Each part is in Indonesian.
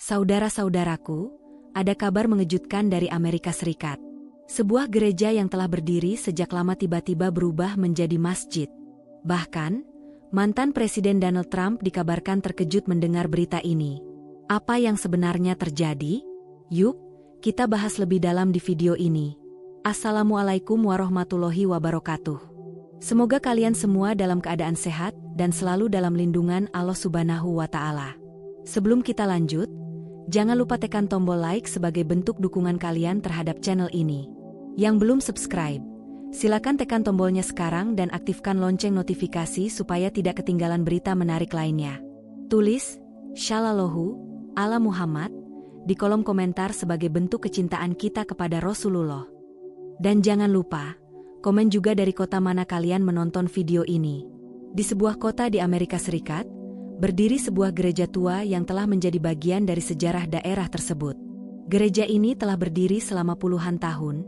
Saudara-saudaraku, ada kabar mengejutkan dari Amerika Serikat. Sebuah gereja yang telah berdiri sejak lama tiba-tiba berubah menjadi masjid. Bahkan, mantan Presiden Donald Trump dikabarkan terkejut mendengar berita ini. Apa yang sebenarnya terjadi? Yuk, kita bahas lebih dalam di video ini. Assalamualaikum warahmatullahi wabarakatuh. Semoga kalian semua dalam keadaan sehat dan selalu dalam lindungan Allah Subhanahu wa Ta'ala. Sebelum kita lanjut, jangan lupa tekan tombol like sebagai bentuk dukungan kalian terhadap channel ini. Yang belum subscribe, silakan tekan tombolnya sekarang dan aktifkan lonceng notifikasi supaya tidak ketinggalan berita menarik lainnya. Tulis, Shallallahu ala Muhammad, di kolom komentar sebagai bentuk kecintaan kita kepada Rasulullah. Dan jangan lupa, komen juga dari kota mana kalian menonton video ini. Di sebuah kota di Amerika Serikat, berdiri sebuah gereja tua yang telah menjadi bagian dari sejarah daerah tersebut. Gereja ini telah berdiri selama puluhan tahun,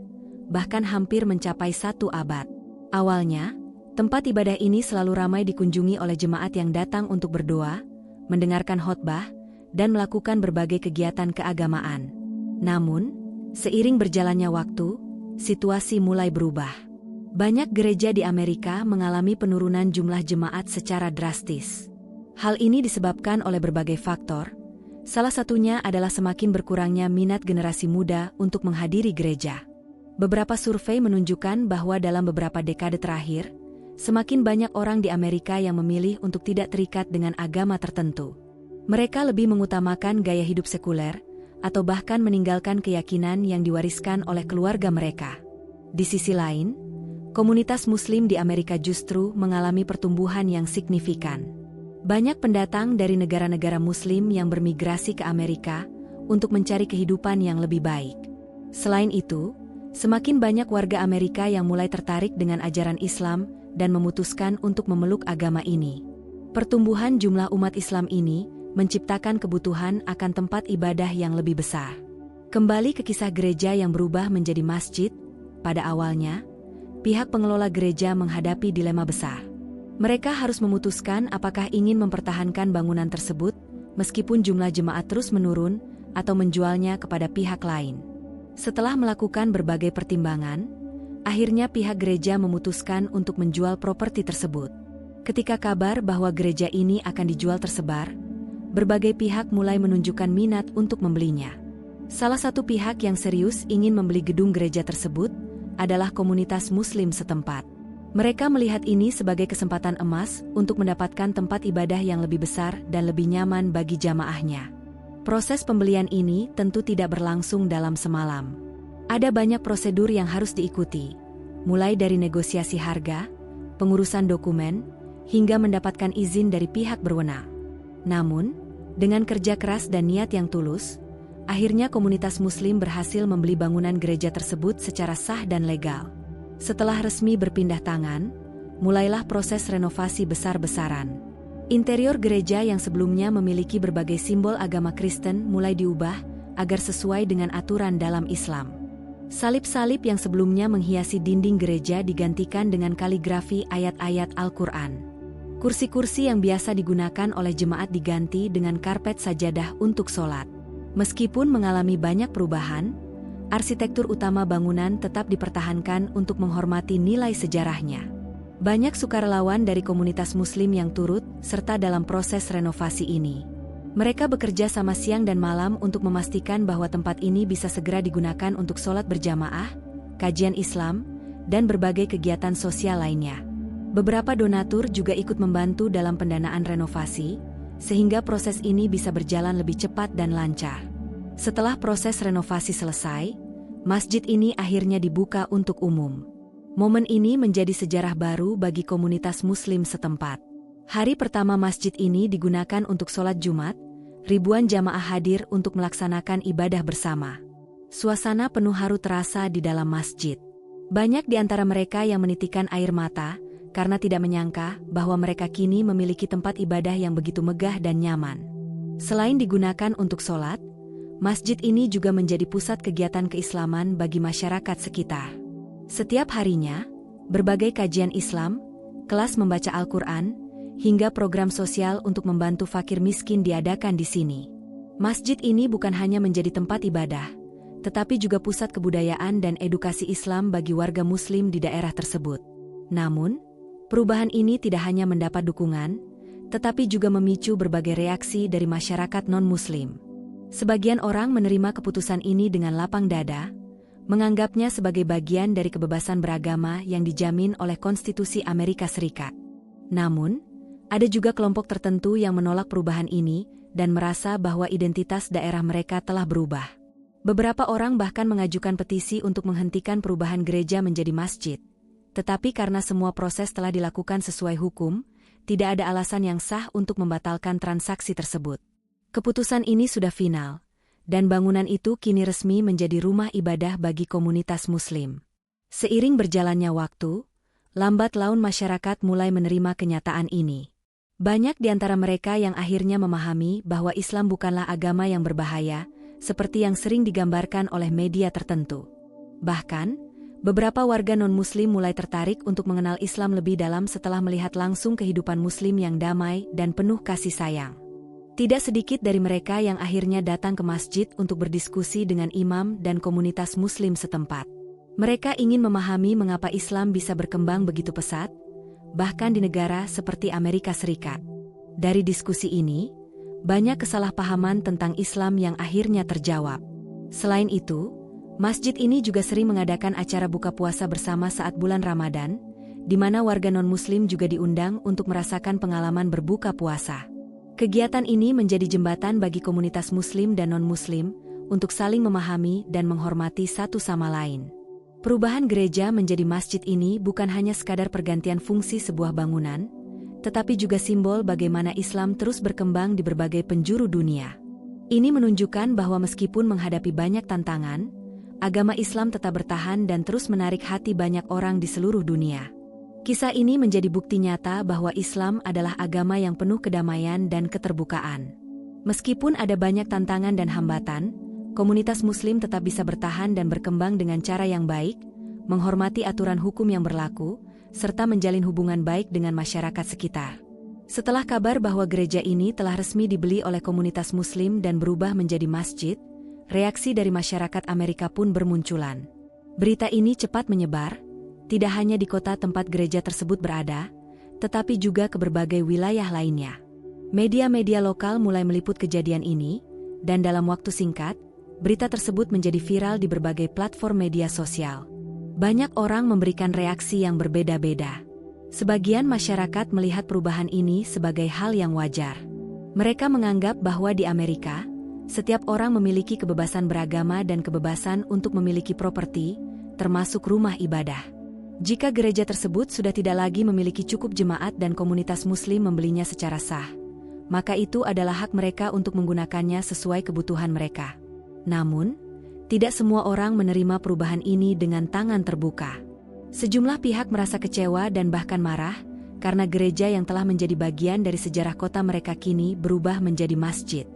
bahkan hampir mencapai 1 abad. Awalnya, tempat ibadah ini selalu ramai dikunjungi oleh jemaat yang datang untuk berdoa, mendengarkan khotbah, dan melakukan berbagai kegiatan keagamaan. Namun, seiring berjalannya waktu, situasi mulai berubah. Banyak gereja di Amerika mengalami penurunan jumlah jemaat secara drastis. Hal ini disebabkan oleh berbagai faktor, salah satunya adalah semakin berkurangnya minat generasi muda untuk menghadiri gereja. Beberapa survei menunjukkan bahwa dalam beberapa dekade terakhir, semakin banyak orang di Amerika yang memilih untuk tidak terikat dengan agama tertentu. Mereka lebih mengutamakan gaya hidup sekuler, atau bahkan meninggalkan keyakinan yang diwariskan oleh keluarga mereka. Di sisi lain, komunitas Muslim di Amerika justru mengalami pertumbuhan yang signifikan. Banyak pendatang dari negara-negara Muslim yang bermigrasi ke Amerika untuk mencari kehidupan yang lebih baik. Selain itu, semakin banyak warga Amerika yang mulai tertarik dengan ajaran Islam dan memutuskan untuk memeluk agama ini. Pertumbuhan jumlah umat Islam ini menciptakan kebutuhan akan tempat ibadah yang lebih besar. Kembali ke kisah gereja yang berubah menjadi masjid, pada awalnya, pihak pengelola gereja menghadapi dilema besar. Mereka harus memutuskan apakah ingin mempertahankan bangunan tersebut, meskipun jumlah jemaat terus menurun, atau menjualnya kepada pihak lain. Setelah melakukan berbagai pertimbangan, akhirnya pihak gereja memutuskan untuk menjual properti tersebut. Ketika kabar bahwa gereja ini akan dijual tersebar, berbagai pihak mulai menunjukkan minat untuk membelinya. Salah satu pihak yang serius ingin membeli gedung gereja tersebut adalah komunitas Muslim setempat. Mereka melihat ini sebagai kesempatan emas untuk mendapatkan tempat ibadah yang lebih besar dan lebih nyaman bagi jamaahnya. Proses pembelian ini tentu tidak berlangsung dalam semalam. Ada banyak prosedur yang harus diikuti, mulai dari negosiasi harga, pengurusan dokumen, hingga mendapatkan izin dari pihak berwenang. Namun, dengan kerja keras dan niat yang tulus, akhirnya komunitas Muslim berhasil membeli bangunan gereja tersebut secara sah dan legal. Setelah resmi berpindah tangan, mulailah proses renovasi besar-besaran. Interior gereja yang sebelumnya memiliki berbagai simbol agama Kristen mulai diubah agar sesuai dengan aturan dalam Islam. Salib-salib yang sebelumnya menghiasi dinding gereja digantikan dengan kaligrafi ayat-ayat Al-Quran. Kursi-kursi yang biasa digunakan oleh jemaat diganti dengan karpet sajadah untuk sholat. Meskipun mengalami banyak perubahan, arsitektur utama bangunan tetap dipertahankan untuk menghormati nilai sejarahnya. Banyak sukarelawan dari komunitas Muslim yang turut serta dalam proses renovasi ini. Mereka bekerja sama siang dan malam untuk memastikan bahwa tempat ini bisa segera digunakan untuk sholat berjamaah, kajian Islam, dan berbagai kegiatan sosial lainnya. Beberapa donatur juga ikut membantu dalam pendanaan renovasi, sehingga proses ini bisa berjalan lebih cepat dan lancar. Setelah proses renovasi selesai, masjid ini akhirnya dibuka untuk umum. Momen ini menjadi sejarah baru bagi komunitas Muslim setempat. Hari pertama masjid ini digunakan untuk sholat Jumat, ribuan jamaah hadir untuk melaksanakan ibadah bersama. Suasana penuh haru terasa di dalam masjid. Banyak di antara mereka yang menitikkan air mata, karena tidak menyangka bahwa mereka kini memiliki tempat ibadah yang begitu megah dan nyaman. Selain digunakan untuk sholat, masjid ini juga menjadi pusat kegiatan keislaman bagi masyarakat sekitar. Setiap harinya, berbagai kajian Islam, kelas membaca Al-Quran, hingga program sosial untuk membantu fakir miskin diadakan di sini. Masjid ini bukan hanya menjadi tempat ibadah, tetapi juga pusat kebudayaan dan edukasi Islam bagi warga Muslim di daerah tersebut. Namun, perubahan ini tidak hanya mendapat dukungan, tetapi juga memicu berbagai reaksi dari masyarakat non-Muslim. Sebagian orang menerima keputusan ini dengan lapang dada, menganggapnya sebagai bagian dari kebebasan beragama yang dijamin oleh Konstitusi Amerika Serikat. Namun, ada juga kelompok tertentu yang menolak perubahan ini dan merasa bahwa identitas daerah mereka telah berubah. Beberapa orang bahkan mengajukan petisi untuk menghentikan perubahan gereja menjadi masjid. Tetapi karena semua proses telah dilakukan sesuai hukum, tidak ada alasan yang sah untuk membatalkan transaksi tersebut. Keputusan ini sudah final, dan bangunan itu kini resmi menjadi rumah ibadah bagi komunitas Muslim. Seiring berjalannya waktu, lambat laun masyarakat mulai menerima kenyataan ini. Banyak di antara mereka yang akhirnya memahami bahwa Islam bukanlah agama yang berbahaya, seperti yang sering digambarkan oleh media tertentu. Bahkan, beberapa warga non-Muslim mulai tertarik untuk mengenal Islam lebih dalam setelah melihat langsung kehidupan Muslim yang damai dan penuh kasih sayang. Tidak sedikit dari mereka yang akhirnya datang ke masjid untuk berdiskusi dengan imam dan komunitas Muslim setempat. Mereka ingin memahami mengapa Islam bisa berkembang begitu pesat, bahkan di negara seperti Amerika Serikat. Dari diskusi ini, banyak kesalahpahaman tentang Islam yang akhirnya terjawab. Selain itu, masjid ini juga sering mengadakan acara buka puasa bersama saat bulan Ramadan, di mana warga non-Muslim juga diundang untuk merasakan pengalaman berbuka puasa. Kegiatan ini menjadi jembatan bagi komunitas Muslim dan non-Muslim untuk saling memahami dan menghormati satu sama lain. Perubahan gereja menjadi masjid ini bukan hanya sekadar pergantian fungsi sebuah bangunan, tetapi juga simbol bagaimana Islam terus berkembang di berbagai penjuru dunia. Ini menunjukkan bahwa meskipun menghadapi banyak tantangan, agama Islam tetap bertahan dan terus menarik hati banyak orang di seluruh dunia. Kisah ini menjadi bukti nyata bahwa Islam adalah agama yang penuh kedamaian dan keterbukaan. Meskipun ada banyak tantangan dan hambatan, komunitas Muslim tetap bisa bertahan dan berkembang dengan cara yang baik, menghormati aturan hukum yang berlaku, serta menjalin hubungan baik dengan masyarakat sekitar. Setelah kabar bahwa gereja ini telah resmi dibeli oleh komunitas Muslim dan berubah menjadi masjid, reaksi dari masyarakat Amerika pun bermunculan. Berita ini cepat menyebar, tidak hanya di kota tempat gereja tersebut berada, tetapi juga ke berbagai wilayah lainnya. Media-media lokal mulai meliput kejadian ini, dan dalam waktu singkat, berita tersebut menjadi viral di berbagai platform media sosial. Banyak orang memberikan reaksi yang berbeda-beda. Sebagian masyarakat melihat perubahan ini sebagai hal yang wajar. Mereka menganggap bahwa di Amerika, setiap orang memiliki kebebasan beragama dan kebebasan untuk memiliki properti, termasuk rumah ibadah. Jika gereja tersebut sudah tidak lagi memiliki cukup jemaat dan komunitas Muslim membelinya secara sah, maka itu adalah hak mereka untuk menggunakannya sesuai kebutuhan mereka. Namun, tidak semua orang menerima perubahan ini dengan tangan terbuka. Sejumlah pihak merasa kecewa dan bahkan marah, karena gereja yang telah menjadi bagian dari sejarah kota mereka kini berubah menjadi masjid.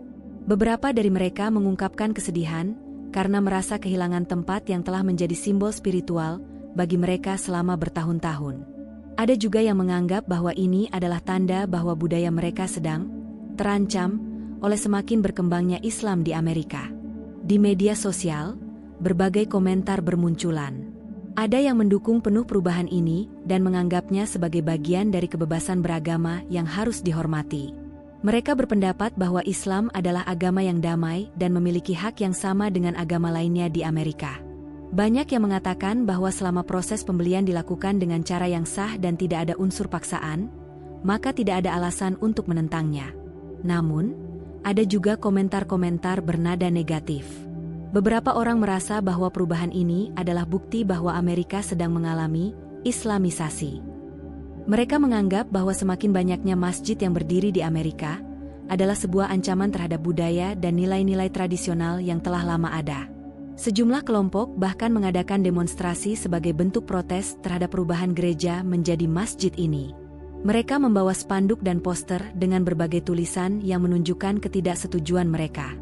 Beberapa dari mereka mengungkapkan kesedihan, karena merasa kehilangan tempat yang telah menjadi simbol spiritual bagi mereka selama bertahun-tahun. Ada juga yang menganggap bahwa ini adalah tanda bahwa budaya mereka sedang terancam oleh semakin berkembangnya Islam di Amerika. Di media sosial, berbagai komentar bermunculan. Ada yang mendukung penuh perubahan ini dan menganggapnya sebagai bagian dari kebebasan beragama yang harus dihormati. Mereka berpendapat bahwa Islam adalah agama yang damai dan memiliki hak yang sama dengan agama lainnya di Amerika. Banyak yang mengatakan bahwa selama proses pembelian dilakukan dengan cara yang sah dan tidak ada unsur paksaan, maka tidak ada alasan untuk menentangnya. Namun, ada juga komentar-komentar bernada negatif. Beberapa orang merasa bahwa perubahan ini adalah bukti bahwa Amerika sedang mengalami Islamisasi. Mereka menganggap bahwa semakin banyaknya masjid yang berdiri di Amerika adalah sebuah ancaman terhadap budaya dan nilai-nilai tradisional yang telah lama ada. Sejumlah kelompok bahkan mengadakan demonstrasi sebagai bentuk protes terhadap perubahan gereja menjadi masjid ini. Mereka membawa spanduk dan poster dengan berbagai tulisan yang menunjukkan ketidaksetujuan mereka.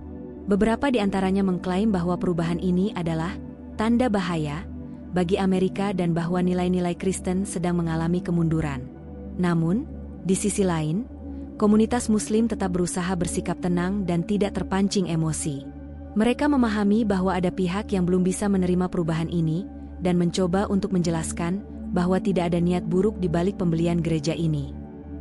Beberapa di antaranya mengklaim bahwa perubahan ini adalah tanda bahaya bagi Amerika dan bahwa nilai-nilai Kristen sedang mengalami kemunduran. Namun, di sisi lain, komunitas Muslim tetap berusaha bersikap tenang dan tidak terpancing emosi. Mereka memahami bahwa ada pihak yang belum bisa menerima perubahan ini dan mencoba untuk menjelaskan bahwa tidak ada niat buruk di balik pembelian gereja ini.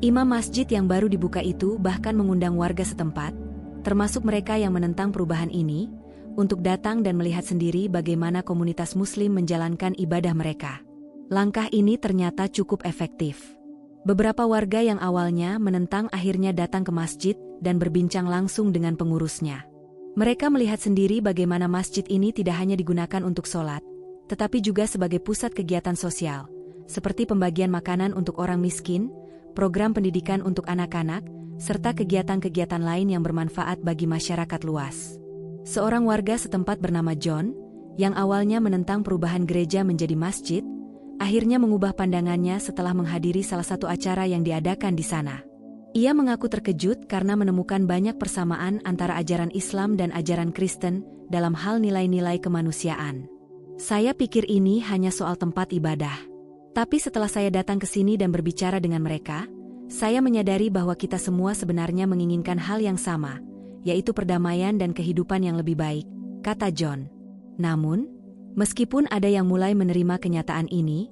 Imam masjid yang baru dibuka itu bahkan mengundang warga setempat, termasuk mereka yang menentang perubahan ini, untuk datang dan melihat sendiri bagaimana komunitas Muslim menjalankan ibadah mereka. Langkah ini ternyata cukup efektif. Beberapa warga yang awalnya menentang akhirnya datang ke masjid dan berbincang langsung dengan pengurusnya. Mereka melihat sendiri bagaimana masjid ini tidak hanya digunakan untuk sholat, tetapi juga sebagai pusat kegiatan sosial, seperti pembagian makanan untuk orang miskin, program pendidikan untuk anak-anak, serta kegiatan-kegiatan lain yang bermanfaat bagi masyarakat luas. Seorang warga setempat bernama John, yang awalnya menentang perubahan gereja menjadi masjid, akhirnya mengubah pandangannya setelah menghadiri salah satu acara yang diadakan di sana. Ia mengaku terkejut karena menemukan banyak persamaan antara ajaran Islam dan ajaran Kristen dalam hal nilai-nilai kemanusiaan. Saya pikir ini hanya soal tempat ibadah. Tapi setelah saya datang ke sini dan berbicara dengan mereka, saya menyadari bahwa kita semua sebenarnya menginginkan hal yang sama, yaitu perdamaian dan kehidupan yang lebih baik, kata John. Namun, meskipun ada yang mulai menerima kenyataan ini,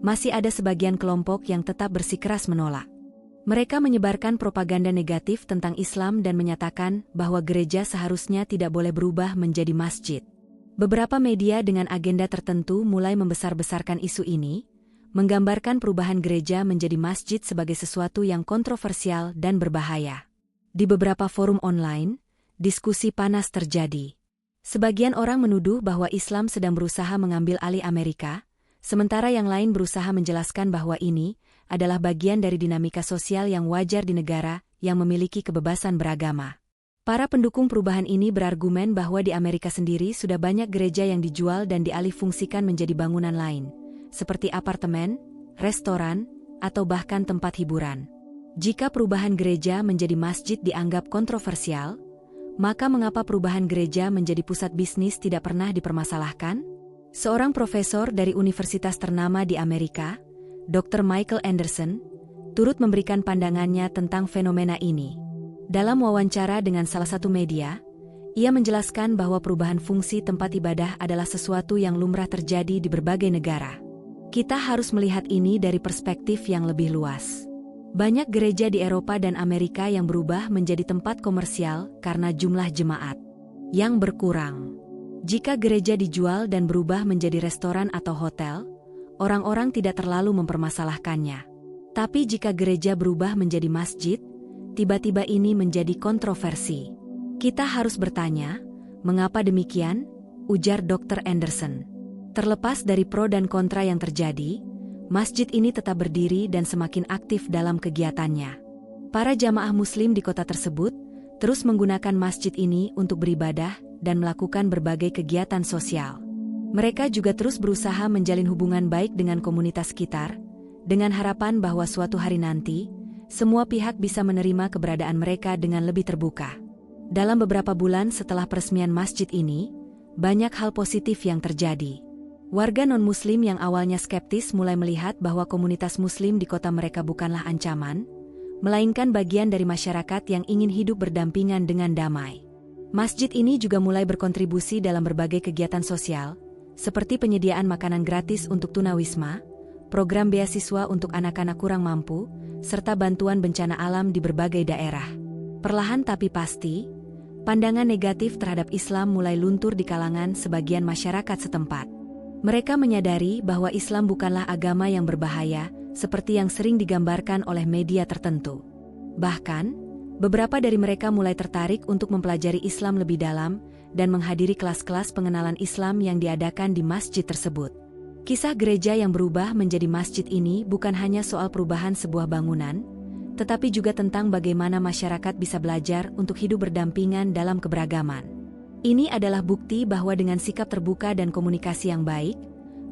masih ada sebagian kelompok yang tetap bersikeras menolak. Mereka menyebarkan propaganda negatif tentang Islam dan menyatakan bahwa gereja seharusnya tidak boleh berubah menjadi masjid. Beberapa media dengan agenda tertentu mulai membesar-besarkan isu ini, menggambarkan perubahan gereja menjadi masjid sebagai sesuatu yang kontroversial dan berbahaya. Di beberapa forum online, diskusi panas terjadi. Sebagian orang menuduh bahwa Islam sedang berusaha mengambil alih Amerika, sementara yang lain berusaha menjelaskan bahwa ini adalah bagian dari dinamika sosial yang wajar di negara yang memiliki kebebasan beragama. Para pendukung perubahan ini berargumen bahwa di Amerika sendiri sudah banyak gereja yang dijual dan dialihfungsikan menjadi bangunan lain, seperti apartemen, restoran, atau bahkan tempat hiburan. Jika perubahan gereja menjadi masjid dianggap kontroversial, maka mengapa perubahan gereja menjadi pusat bisnis tidak pernah dipermasalahkan? Seorang profesor dari universitas ternama di Amerika, Dr. Michael Anderson, turut memberikan pandangannya tentang fenomena ini. Dalam wawancara dengan salah satu media, ia menjelaskan bahwa perubahan fungsi tempat ibadah adalah sesuatu yang lumrah terjadi di berbagai negara. Kita harus melihat ini dari perspektif yang lebih luas. Banyak gereja di Eropa dan Amerika yang berubah menjadi tempat komersial karena jumlah jemaat yang berkurang. Jika gereja dijual dan berubah menjadi restoran atau hotel, orang-orang tidak terlalu mempermasalahkannya. Tapi jika gereja berubah menjadi masjid, tiba-tiba ini menjadi kontroversi. Kita harus bertanya, mengapa demikian? Ujar Dr. Anderson. Terlepas dari pro dan kontra yang terjadi, masjid ini tetap berdiri dan semakin aktif dalam kegiatannya. Para jamaah Muslim di kota tersebut terus menggunakan masjid ini untuk beribadah dan melakukan berbagai kegiatan sosial. Mereka juga terus berusaha menjalin hubungan baik dengan komunitas sekitar, dengan harapan bahwa suatu hari nanti, semua pihak bisa menerima keberadaan mereka dengan lebih terbuka. Dalam beberapa bulan setelah peresmian masjid ini, banyak hal positif yang terjadi. Warga non-Muslim yang awalnya skeptis mulai melihat bahwa komunitas Muslim di kota mereka bukanlah ancaman, melainkan bagian dari masyarakat yang ingin hidup berdampingan dengan damai. Masjid ini juga mulai berkontribusi dalam berbagai kegiatan sosial, seperti penyediaan makanan gratis untuk tunawisma, program beasiswa untuk anak-anak kurang mampu, serta bantuan bencana alam di berbagai daerah. Perlahan tapi pasti, pandangan negatif terhadap Islam mulai luntur di kalangan sebagian masyarakat setempat. Mereka menyadari bahwa Islam bukanlah agama yang berbahaya, seperti yang sering digambarkan oleh media tertentu. Bahkan, beberapa dari mereka mulai tertarik untuk mempelajari Islam lebih dalam dan menghadiri kelas-kelas pengenalan Islam yang diadakan di masjid tersebut. Kisah gereja yang berubah menjadi masjid ini bukan hanya soal perubahan sebuah bangunan, tetapi juga tentang bagaimana masyarakat bisa belajar untuk hidup berdampingan dalam keberagaman. Ini adalah bukti bahwa dengan sikap terbuka dan komunikasi yang baik,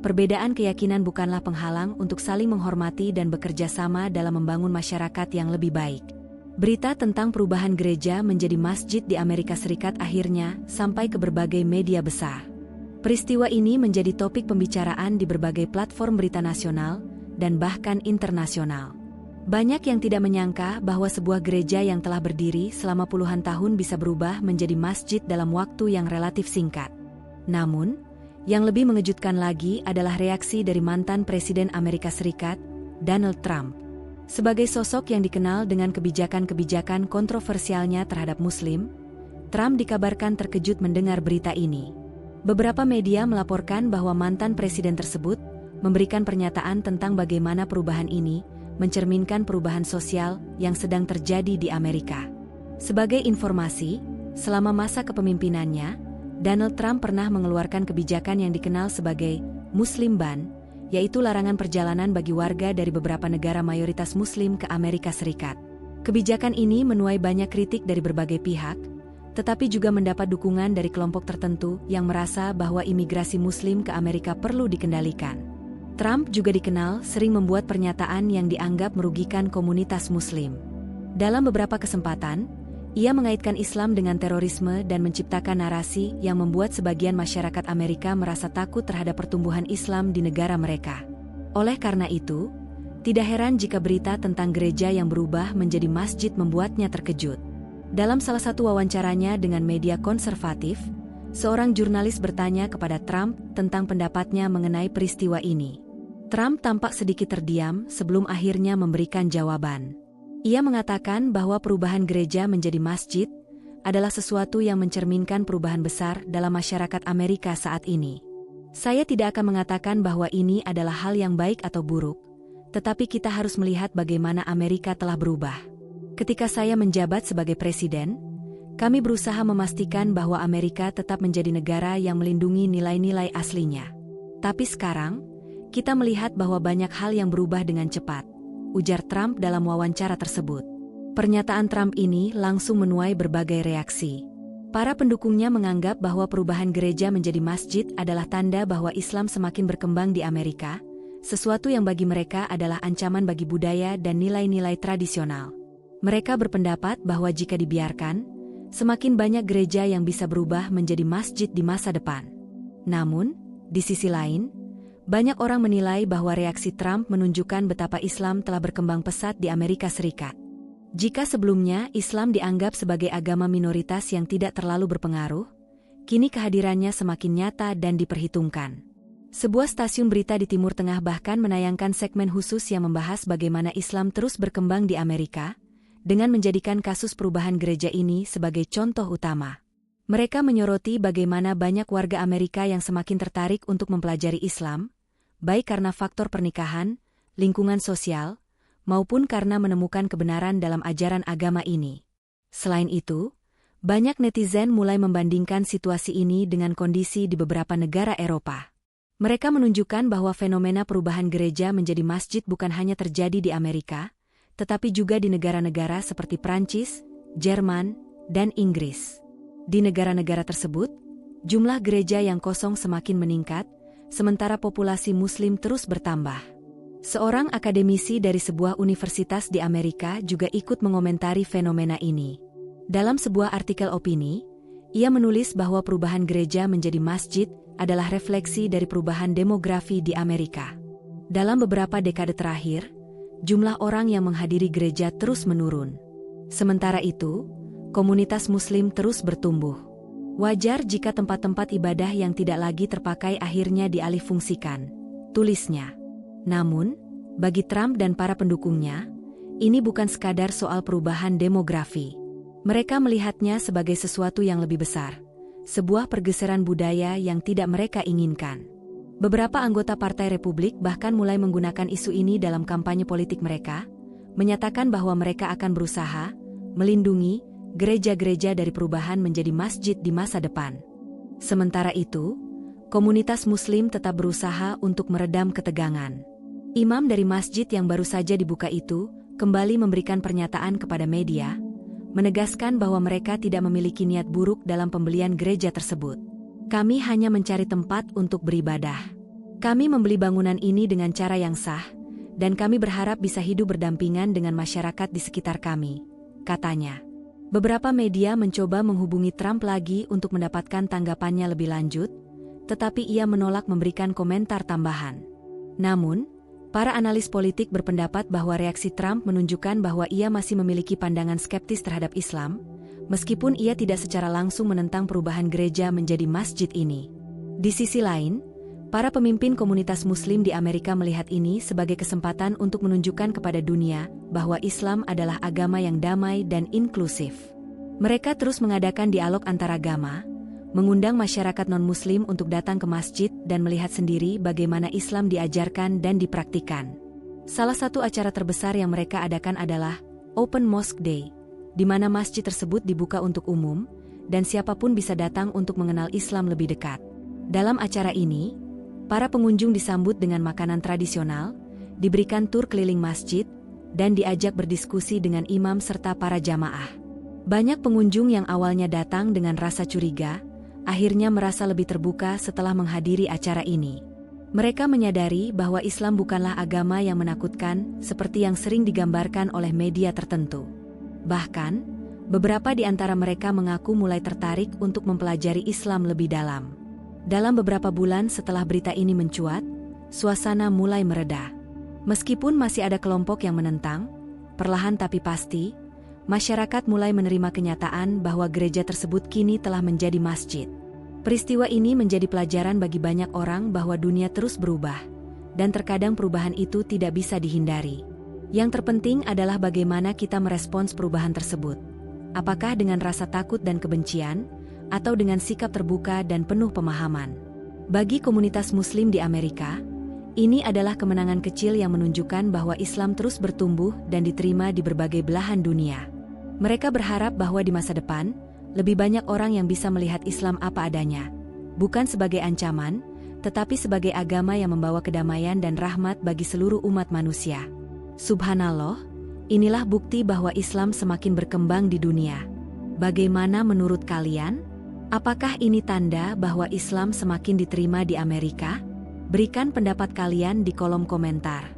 perbedaan keyakinan bukanlah penghalang untuk saling menghormati dan bekerja sama dalam membangun masyarakat yang lebih baik. Berita tentang perubahan gereja menjadi masjid di Amerika Serikat akhirnya sampai ke berbagai media besar. Peristiwa ini menjadi topik pembicaraan di berbagai platform berita nasional dan bahkan internasional. Banyak yang tidak menyangka bahwa sebuah gereja yang telah berdiri selama puluhan tahun bisa berubah menjadi masjid dalam waktu yang relatif singkat. Namun, yang lebih mengejutkan lagi adalah reaksi dari mantan Presiden Amerika Serikat, Donald Trump. Sebagai sosok yang dikenal dengan kebijakan-kebijakan kontroversialnya terhadap Muslim, Trump dikabarkan terkejut mendengar berita ini. Beberapa media melaporkan bahwa mantan presiden tersebut memberikan pernyataan tentang bagaimana perubahan ini mencerminkan perubahan sosial yang sedang terjadi di Amerika. Sebagai informasi, selama masa kepemimpinannya, Donald Trump pernah mengeluarkan kebijakan yang dikenal sebagai Muslim Ban, yaitu larangan perjalanan bagi warga dari beberapa negara mayoritas Muslim ke Amerika Serikat. Kebijakan ini menuai banyak kritik dari berbagai pihak, tetapi juga mendapat dukungan dari kelompok tertentu yang merasa bahwa imigrasi Muslim ke Amerika perlu dikendalikan. Trump juga dikenal sering membuat pernyataan yang dianggap merugikan komunitas Muslim. Dalam beberapa kesempatan, ia mengaitkan Islam dengan terorisme dan menciptakan narasi yang membuat sebagian masyarakat Amerika merasa takut terhadap pertumbuhan Islam di negara mereka. Oleh karena itu, tidak heran jika berita tentang gereja yang berubah menjadi masjid membuatnya terkejut. Dalam salah satu wawancaranya dengan media konservatif, seorang jurnalis bertanya kepada Trump tentang pendapatnya mengenai peristiwa ini. Trump tampak sedikit terdiam sebelum akhirnya memberikan jawaban. Ia mengatakan bahwa perubahan gereja menjadi masjid adalah sesuatu yang mencerminkan perubahan besar dalam masyarakat Amerika saat ini. Saya tidak akan mengatakan bahwa ini adalah hal yang baik atau buruk, tetapi kita harus melihat bagaimana Amerika telah berubah. Ketika saya menjabat sebagai presiden, kami berusaha memastikan bahwa Amerika tetap menjadi negara yang melindungi nilai-nilai aslinya. Tapi sekarang, kita melihat bahwa banyak hal yang berubah dengan cepat, ujar Trump dalam wawancara tersebut. Pernyataan Trump ini langsung menuai berbagai reaksi. Para pendukungnya menganggap bahwa perubahan gereja menjadi masjid adalah tanda bahwa Islam semakin berkembang di Amerika, sesuatu yang bagi mereka adalah ancaman bagi budaya dan nilai-nilai tradisional. Mereka berpendapat bahwa jika dibiarkan, semakin banyak gereja yang bisa berubah menjadi masjid di masa depan. Namun, di sisi lain, banyak orang menilai bahwa reaksi Trump menunjukkan betapa Islam telah berkembang pesat di Amerika Serikat. Jika sebelumnya Islam dianggap sebagai agama minoritas yang tidak terlalu berpengaruh, kini kehadirannya semakin nyata dan diperhitungkan. Sebuah stasiun berita di Timur Tengah bahkan menayangkan segmen khusus yang membahas bagaimana Islam terus berkembang di Amerika, dengan menjadikan kasus perubahan gereja ini sebagai contoh utama. Mereka menyoroti bagaimana banyak warga Amerika yang semakin tertarik untuk mempelajari Islam, baik karena faktor pernikahan, lingkungan sosial, maupun karena menemukan kebenaran dalam ajaran agama ini. Selain itu, banyak netizen mulai membandingkan situasi ini dengan kondisi di beberapa negara Eropa. Mereka menunjukkan bahwa fenomena perubahan gereja menjadi masjid bukan hanya terjadi di Amerika, tetapi juga di negara-negara seperti Prancis, Jerman, dan Inggris. Di negara-negara tersebut, jumlah gereja yang kosong semakin meningkat, sementara populasi Muslim terus bertambah. Seorang akademisi dari sebuah universitas di Amerika juga ikut mengomentari fenomena ini. Dalam sebuah artikel opini, ia menulis bahwa perubahan gereja menjadi masjid adalah refleksi dari perubahan demografi di Amerika. Dalam beberapa dekade terakhir, jumlah orang yang menghadiri gereja terus menurun. Sementara itu, komunitas Muslim terus bertumbuh. Wajar jika tempat-tempat ibadah yang tidak lagi terpakai akhirnya dialihfungsikan, tulisnya. Namun, bagi Trump dan para pendukungnya, ini bukan sekadar soal perubahan demografi. Mereka melihatnya sebagai sesuatu yang lebih besar, sebuah pergeseran budaya yang tidak mereka inginkan. Beberapa anggota Partai Republik bahkan mulai menggunakan isu ini dalam kampanye politik mereka, menyatakan bahwa mereka akan berusaha melindungi gereja-gereja dari perubahan menjadi masjid di masa depan. Sementara itu, komunitas Muslim tetap berusaha untuk meredam ketegangan. Imam dari masjid yang baru saja dibuka itu kembali memberikan pernyataan kepada media, menegaskan bahwa mereka tidak memiliki niat buruk dalam pembelian gereja tersebut. Kami hanya mencari tempat untuk beribadah. Kami membeli bangunan ini dengan cara yang sah, dan kami berharap bisa hidup berdampingan dengan masyarakat di sekitar kami, katanya. Beberapa media mencoba menghubungi Trump lagi untuk mendapatkan tanggapannya lebih lanjut, tetapi ia menolak memberikan komentar tambahan. Namun, Para analis politik berpendapat bahwa reaksi Trump menunjukkan bahwa ia masih memiliki pandangan skeptis terhadap Islam, meskipun ia tidak secara langsung menentang perubahan gereja menjadi masjid ini. Di sisi lain, para pemimpin komunitas Muslim di Amerika melihat ini sebagai kesempatan untuk menunjukkan kepada dunia bahwa Islam adalah agama yang damai dan inklusif. Mereka terus mengadakan dialog antaragama, mengundang masyarakat non-Muslim untuk datang ke masjid dan melihat sendiri bagaimana Islam diajarkan dan dipraktikkan. Salah satu acara terbesar yang mereka adakan adalah Open Mosque Day, di mana masjid tersebut dibuka untuk umum, dan siapapun bisa datang untuk mengenal Islam lebih dekat. Dalam acara ini, para pengunjung disambut dengan makanan tradisional, diberikan tur keliling masjid, dan diajak berdiskusi dengan imam serta para jamaah. Banyak pengunjung yang awalnya datang dengan rasa curiga, akhirnya merasa lebih terbuka setelah menghadiri acara ini. Mereka menyadari bahwa Islam bukanlah agama yang menakutkan seperti yang sering digambarkan oleh media tertentu. Bahkan, beberapa di antara mereka mengaku mulai tertarik untuk mempelajari Islam lebih dalam. Dalam beberapa bulan setelah berita ini mencuat, suasana mulai mereda. Meskipun masih ada kelompok yang menentang, perlahan tapi pasti, masyarakat mulai menerima kenyataan bahwa gereja tersebut kini telah menjadi masjid. Peristiwa ini menjadi pelajaran bagi banyak orang bahwa dunia terus berubah, dan terkadang perubahan itu tidak bisa dihindari. Yang terpenting adalah bagaimana kita merespons perubahan tersebut. Apakah dengan rasa takut dan kebencian, atau dengan sikap terbuka dan penuh pemahaman. Bagi komunitas Muslim di Amerika, ini adalah kemenangan kecil yang menunjukkan bahwa Islam terus bertumbuh dan diterima di berbagai belahan dunia. Mereka berharap bahwa di masa depan, lebih banyak orang yang bisa melihat Islam apa adanya, bukan sebagai ancaman, tetapi sebagai agama yang membawa kedamaian dan rahmat bagi seluruh umat manusia. Subhanallah, inilah bukti bahwa Islam semakin berkembang di dunia. Bagaimana menurut kalian? Apakah ini tanda bahwa Islam semakin diterima di Amerika? Berikan pendapat kalian di kolom komentar.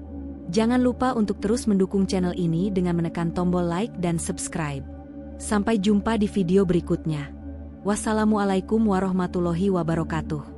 Jangan lupa untuk terus mendukung channel ini dengan menekan tombol like dan subscribe. Sampai jumpa di video berikutnya. Wassalamualaikum warahmatullahi wabarakatuh.